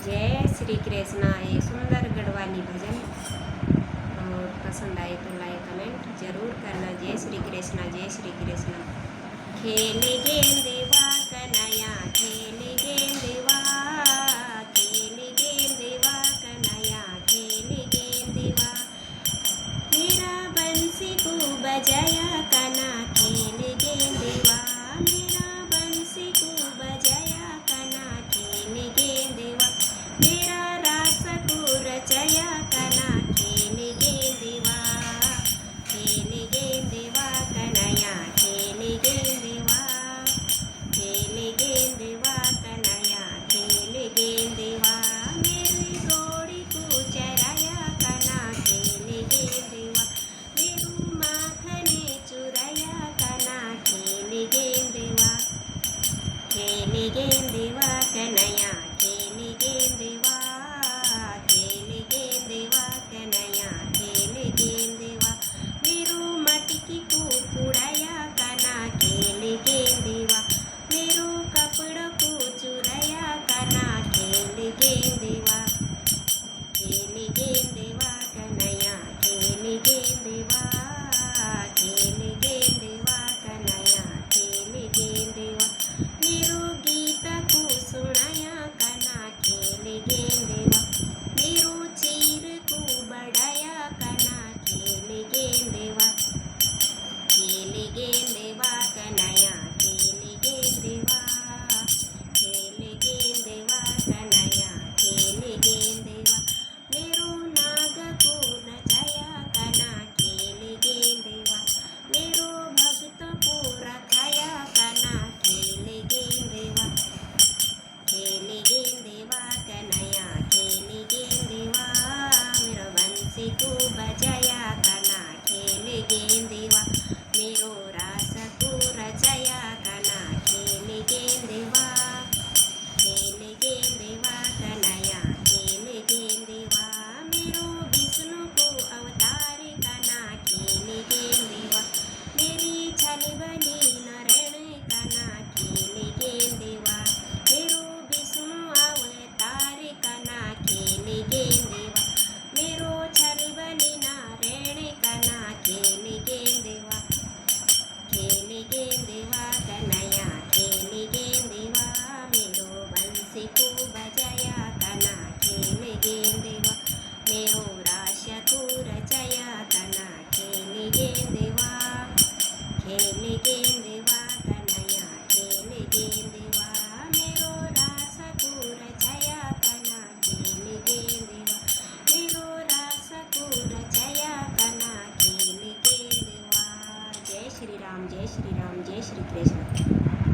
जय श्री कृष्णा। एक सुंदर गढ़वाली भजन, और पसंद आए तो लाइक कमेंट जरूर करना। जय श्री कृष्णा, जय श्री कृष्णा। खेल गेंदेवा कन्हैया, खेल गेंदेवा, खेल गेंदेवा कन्हैया, खेल गेंदेवा। मेरा बंसी को बजाया कना, खेल गेंदेवा। मेरा बंसी को बजाया कना, खेल गेंदेवा। मेरा रास को रचया कना, खेल गेंदेवा। खेल गेंदेवा कन्हैया, खेल गेंदेवा। खेल गेंदेवा कन्हैया, खेल गेंदेवा। मेरी घोड़ी को चराया कना, खेल गेंदेवा। मेरू माखने चुराया कना, खेल गेंदेवा। खेल गेंदेवा कन्हैया, खेल गेंदेवा। खेल गेंदेवा कन्हैया, खेल गेंदेवा। मेरू मटकी को उड़ाया कना, खेल गेंदेवा। मेरू कपड़ को चुराया कना, खेल गेंदेवा। खेल गेंदेवा कन्हैया, खेल गेंदेवा। खेल गेंदेवा कन्हैया, खेल गेंदेवा। मेरू गीत को सुनाया कना, खेल गेंदेवा। मेरू चीर को बढ़ाया कना, खेल गेंदेवा। खेल गेंदेवा कन्हैया, खेल गेंदेवा। खेल गेंदेवा कन्हैया, खेल गेंदेवा। मेरू नाग को नचाया कना, खेल गेंदेवा। मेरू भक्त को रखाया कना, खेल गेंदेवा। खेल गेंदेवा कन्हैया, खेल गेंदेवा। मेरा बंसी को बजाया कना, खेल गेंदेवा। मेरो रास को रचाया कना, खेल गेंदेवा। खेल गेंदेवा कन्हैया, खेल गेंदेवा। मेरो विष्णु को अवतार कना, खेल गेंदेवा। मेरी छलबली नारायण कना, खेल गेंदेवा। मेरो विष्णु अवतार कना, खेल गेंदेवा। मेरो छलबली नारायण कना, खेल गेंदेवा। खेल गेंदेवा कन्हैया, खेल गेंदेवा। मेरो बंसी को बजाया कना, खेल गेंदेवा। मेरो रास को रचाया कना, खेल गेंदेवा। खेल गेंदेवा कन्हैया, खेल गेंदेवा। मेरो रास को रचाया कना, खेल गेंदेवा। मेरो रास को रचाया कना, खेल गेंदेवा। जय श्री राम, जय श्री राम, जय श्री कृष्ण।